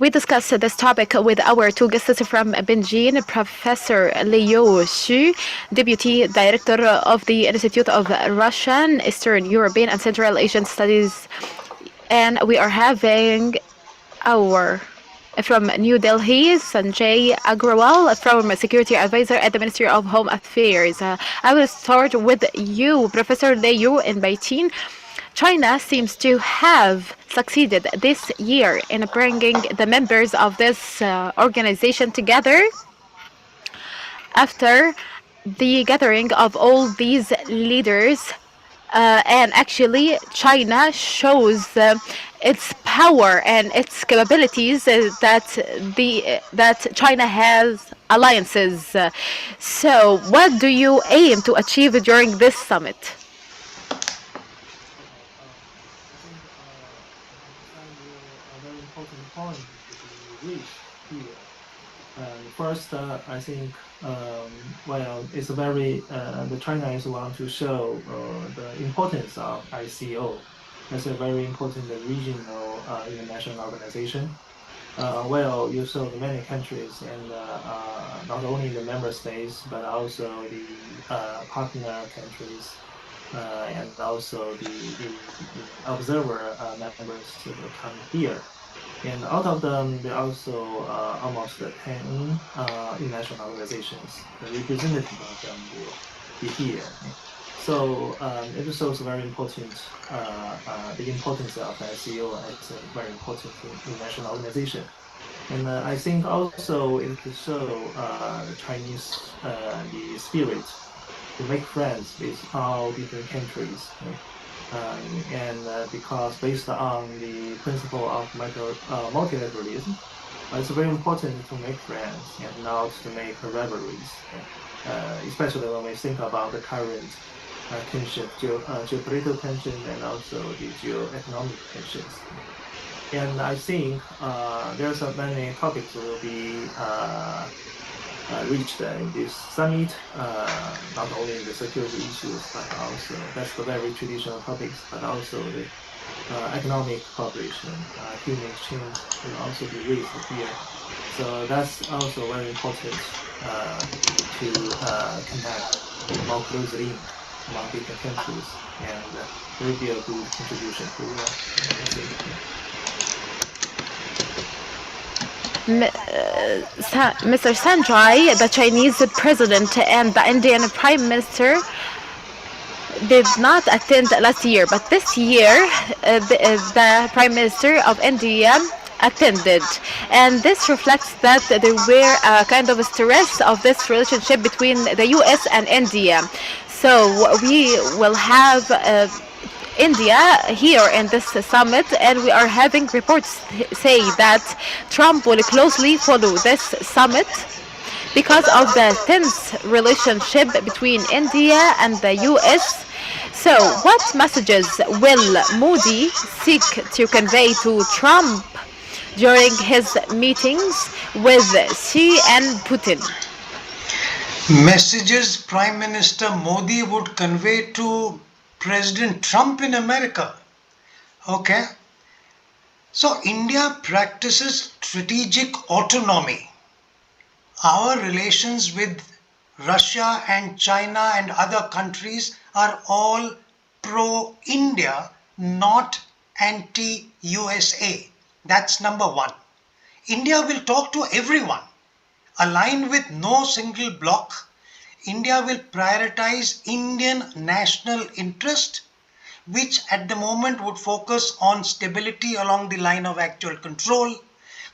We discussed this topic with our two guests from Beijing, Professor Liu Xu, Deputy Director of the Institute of Russian, Eastern European, and Central Asian Studies. And we are having our from New Delhi, Sanjay Agarwal, from Security Advisor at the Ministry of Home Affairs. I will start with you, Professor Liu in Beijing. China seems to have succeeded this year in bringing the members of this organization together after the gathering of all these leaders. And actually, China shows its power and its capabilities that China has alliances. So, what do you aim to achieve during this summit? I think I understand a very important point to be reached here. First, I think well, it's a very the China is want to show the importance of ICO as a very important regional international organization. Well, you saw the many countries and not only the member states but also the partner countries and also the observer members to come here. And out of them, there are also almost 10 international organizations. The representative of them will be here. So it is also very important, the importance of SCO as a very important international organization. And I think also it could show the Chinese the spirit to make friends with all different countries. And because based on the principle of multilateralism, it's very important to make friends and not to make rivalries, especially when we think about the current tension, geopolitical tension, and also the geoeconomic tensions. And I think there's many topics will be reached in this summit, not only the security issues, but also that's the very traditional topics, but also the economic cooperation, human exchange will also be raised here. So that's also very important to connect more closely among different countries, and will be a good contribution to I think. Mr. Sanjay, the Chinese president, and the Indian prime minister did not attend last year, but this year the prime minister of India attended, and this reflects that there were a kind of a stress of this relationship between the US and India. So we will have India here in this summit, and we are having reports say that Trump will closely follow this summit because of the tense relationship between India and the US. So, what messages will Modi seek to convey to Trump during his meetings with Xi and Putin? Messages Prime Minister Modi would convey to President Trump in America. Okay. So India practices strategic autonomy. Our relations with Russia and China and other countries are all pro-India, not anti-USA. That's number one. India will talk to everyone. Aligned with no single bloc, India will prioritize Indian national interest, which at the moment would focus on stability along the line of actual control,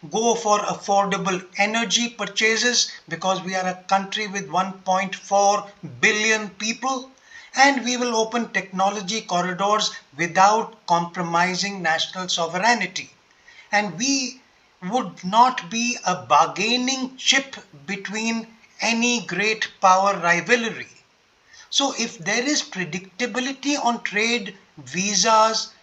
go for affordable energy purchases because we are a country with 1.4 billion people, and we will open technology corridors without compromising national sovereignty. And we would not be a bargaining chip between any great power rivalry. So if there is predictability on trade, visas,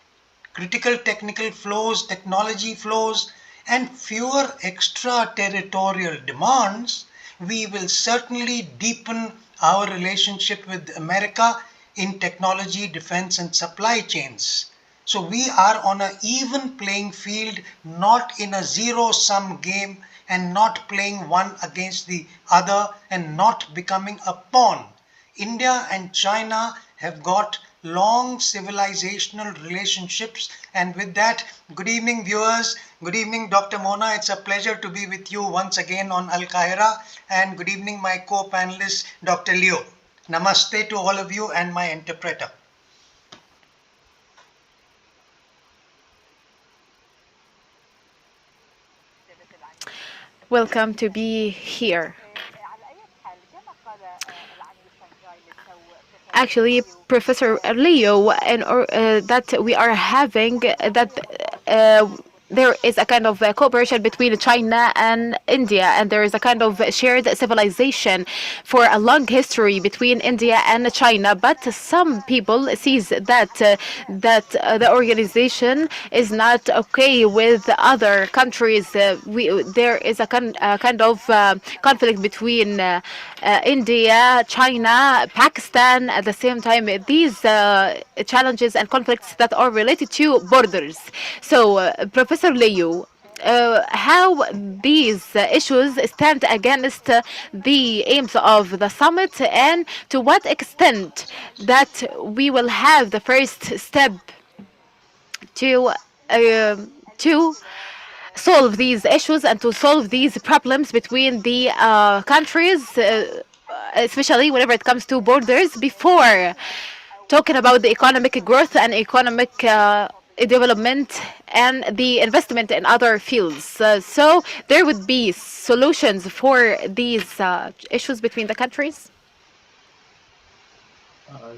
critical technical flows, technology flows, and fewer extraterritorial demands, we will certainly deepen our relationship with America in technology, defense, and supply chains. So we are on an even playing field, not in a zero-sum game, and not playing one against the other and not becoming a pawn. India and China have got long civilizational relationships, and with that, good evening viewers, good evening Dr. Mona, it's a pleasure to be with you once again on Qahera, and good evening my co-panelist Dr. Leo. Namaste to all of you and my interpreter. Welcome to be here. Actually, Professor Leo, and that we are having that there is a kind of cooperation between China and India, and there is a kind of shared civilization for a long history between India and China. But some people sees that the organization is not okay with other countries. There is a kind of conflict between India, China, Pakistan. At the same time, these challenges and conflicts that are related to borders. So, Professor Leo, how these issues stand against the aims of the summit, and to what extent that we will have the first step to to solve these issues and to solve these problems between the countries, especially whenever it comes to borders, before talking about the economic growth and economic development and the investment in other fields. So there would be solutions for these issues between the countries?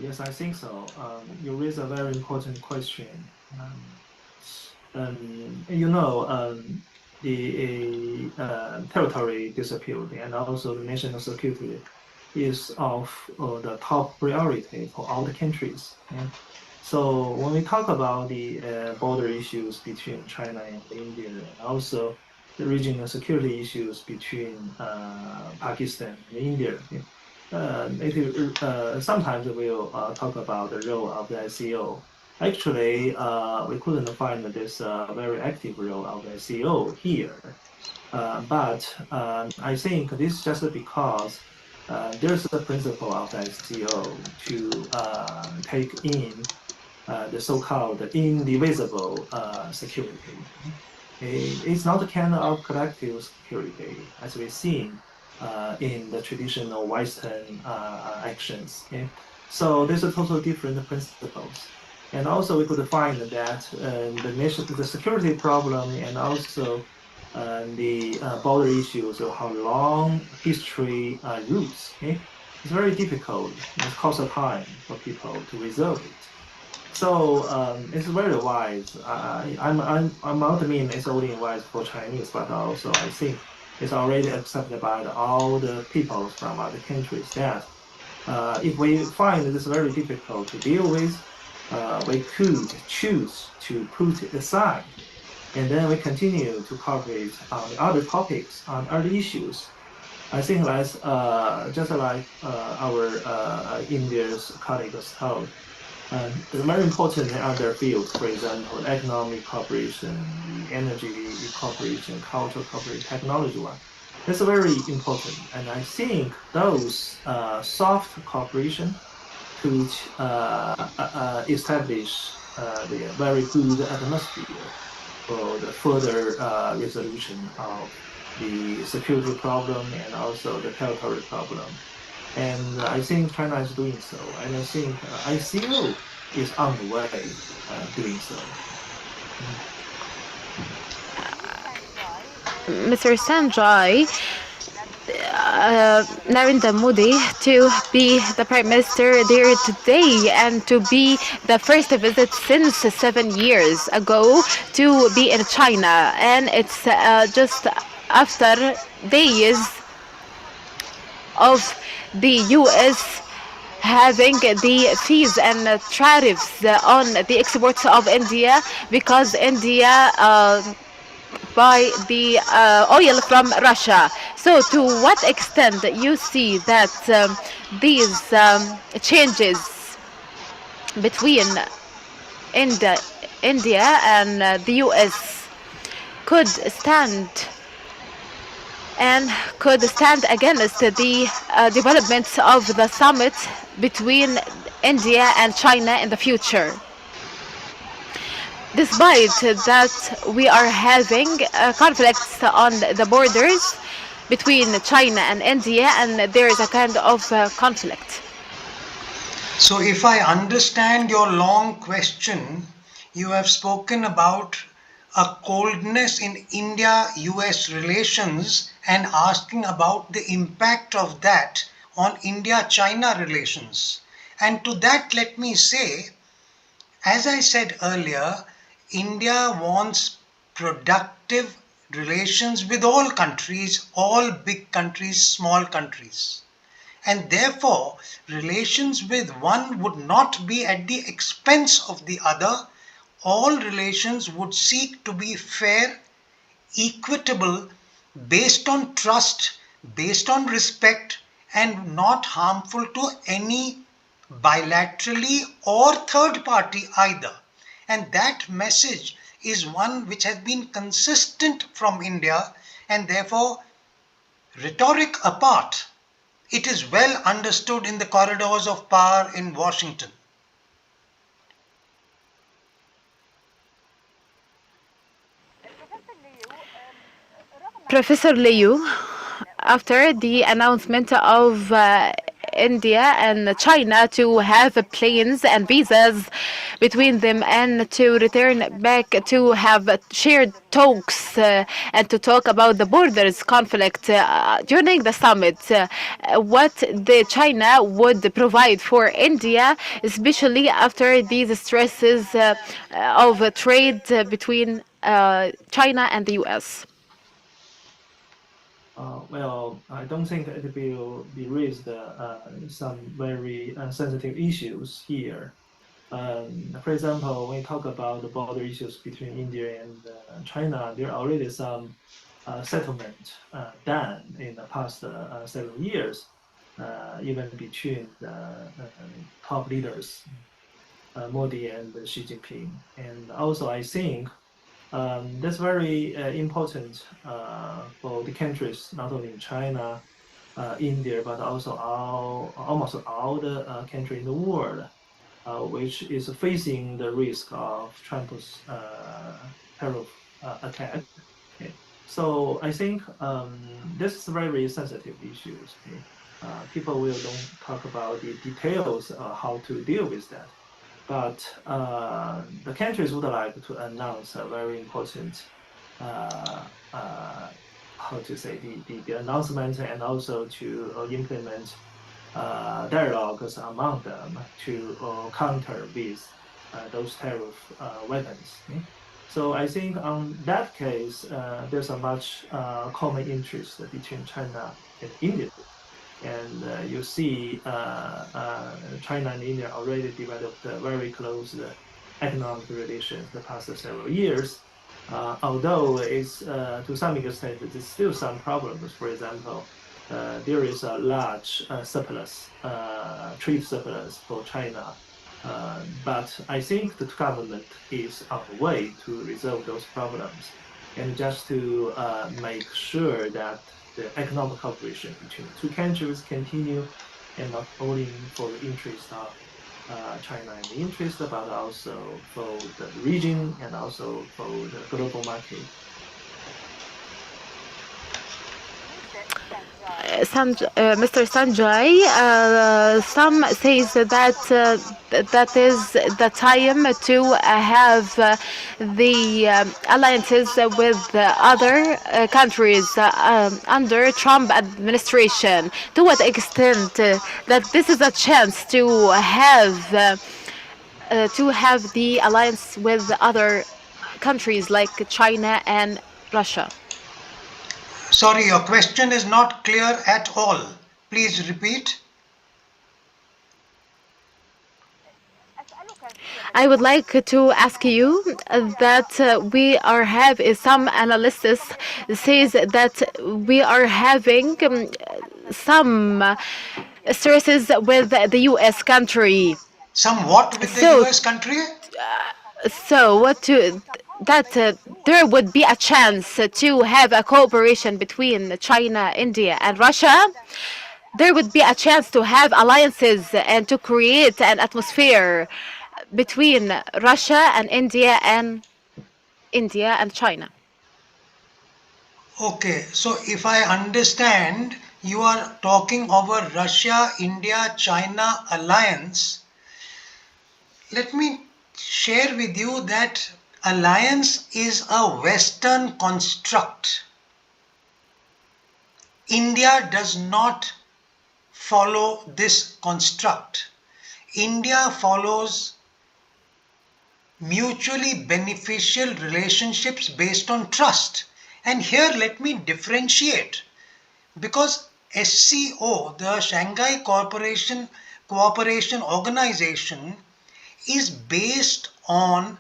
Yes, I think so. You raise a very important question. The territory dispute and also the national security is of the top priority for all the countries. Yeah? So when we talk about the border issues between China and India, and also the regional security issues between Pakistan and India, sometimes we'll talk about the role of the SCO. Actually, we couldn't find this very active role of the SCO here. But I think this is just because there's a principle of the SCO to take in the so-called indivisible security. It's not a kind of collective security as we've seen in the traditional Western actions. Okay? So there's a totally different principles. And also we could find that the security problem and also the border issues of how long history roots. Okay? It's very difficult. It costs time for people to resolve it. So it's very wise. I'm not mean it's only wise for Chinese, but also I think it's already accepted by all the people from other countries that if we find this very difficult to deal with, we could choose to put it aside, and then we continue to cooperate on other topics, on other issues. I think that's just like our India's colleagues told. It's very important in other fields, for example, economic cooperation, energy cooperation, cultural cooperation, technology one. That's very important, and I think those soft cooperation could establish the very good atmosphere for the further resolution of the security problem and also the territory problem. And I think China is doing so, and I think ICO is on the way doing so. Mr. Sanjay, Narendra Modi to be the Prime Minister there today and to be the first visit since 7 years ago to be in China. And it's just after days of the U.S. having the fees and tariffs on the exports of India, because India buy the oil from Russia. So to what extent you see that these changes between India and the US could stand and could stand against the developments of the summit between India and China in the future. Despite that we are having conflicts on the borders between China and India, and there is a kind of conflict. So, if I understand your long question, you have spoken about a coldness in India US relations and asking about the impact of that on India China relations. And to that, let me say, as I said earlier, India wants productive relations with all countries, all big countries, small countries. And therefore, relations with one would not be at the expense of the other. All relations would seek to be fair, equitable, based on trust, based on respect, and not harmful to any bilaterally or third party either. And that message is one which has been consistent from India, and therefore, rhetoric apart, it is well understood in the corridors of power in Washington. Professor Liu, after the announcement of India and China to have planes and visas between them and to return back to have shared talks and to talk about the borders conflict during the summit, what the China would provide for India, especially after these stresses of trade between China and the US. Well, I don't think it will be raised some very sensitive issues here. For example, when we talk about the border issues between India and China, there are already some settlement done in the past several years, even between the top leaders, Modi and Xi Jinping. And also, I think that's very important for the countries, not only in China, India, but also almost all the countries in the world, which is facing the risk of Trump's tariff attack. Okay. So I think this is very sensitive issues. Okay. People will don't talk about the details how to deal with that. But the countries would like to announce a very important, how to say, the announcement, and also to implement dialogues among them to counter with those tariff weapons. Okay? So I think on that case, there's a much common interest between China and India. And you see China and India already developed very close economic relations the past several years. Although it's to some extent there's still some problems. For example, there is a large surplus, trade surplus for China. But I think the government is on the way to resolve those problems, and just to make sure that the economic cooperation between the two countries continue, and not only for the interest of China and the interest, but also for the region and also for the global market. Mr. Sanjay, some says that that is the time to have the alliances with other countries under Trump administration. To what extent that this is a chance to have the alliance with other countries like China and Russia? Sorry, your question is not clear at all. Please repeat. I would like to ask you that we are have some analysis says that we are having some stresses with the U.S. country. Somewhat with the So US country? So what to that there would be a chance to have a cooperation between China, India, and Russia. There would be a chance to have alliances and to create an atmosphere between Russia and India and China. Okay, so if I understand, you are talking over Russia, India, China alliance. Let me share with you that alliance is a Western construct. India does not follow this construct. India follows mutually beneficial relationships based on trust. And here let me differentiate, because SCO, the Shanghai Cooperation Organization, is based on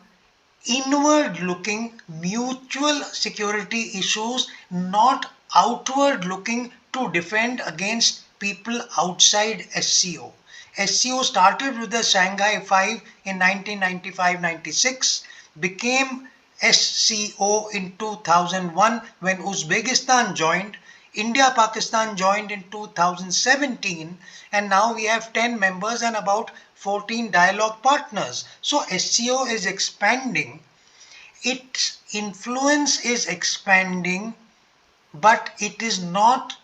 inward looking mutual security issues, not outward looking to defend against people outside SCO. SCO started with the Shanghai 5 in 1995-96, became SCO in 2001 when Uzbekistan joined, India Pakistan joined in 2017, and now we have 10 members and about 14 dialogue partners. So SCO is expanding, its influence is expanding, but it is not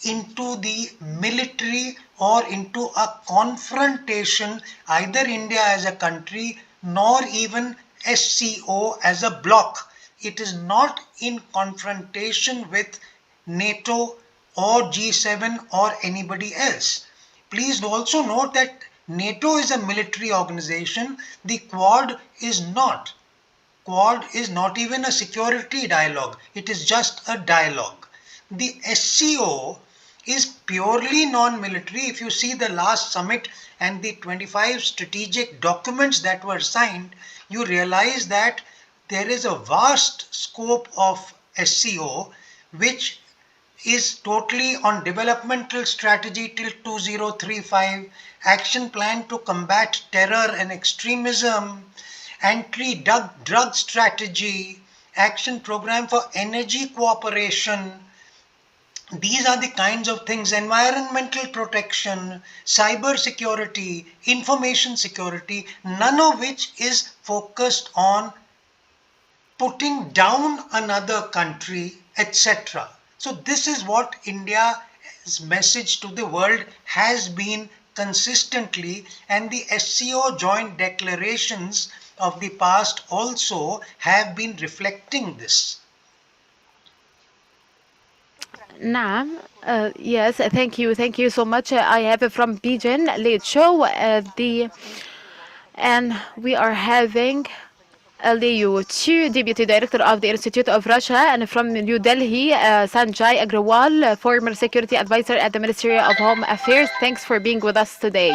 into the military or into a confrontation, either India as a country nor even SCO as a bloc. It is not in confrontation with NATO or G7 or anybody else. Please also note that NATO is a military organization. The Quad is not. Quad is not even a security dialogue. It is just a dialogue. The SCO is purely non-military. If you see the last summit and the 25 strategic documents that were signed, you realize that there is a vast scope of SCO which is totally on developmental strategy till 2035, action plan to combat terror and extremism, anti-drug strategy, action program for energy cooperation. These are the kinds of things: environmental protection, cyber security, information security, none of which is focused on putting down another country, etc. So this is what India's message to the world has been consistently, and the SCO joint declarations of the past also have been reflecting this. نعم. Yes, thank you so much. I have it from Bijan Late Show. And we are having 𝙀𝙤𝙮𝙨, Deputy Director of the Institute of Russia, and from New Delhi, Sanjay Agarwal, former Security Advisor at the Ministry of Home Affairs. Thanks for being with us today.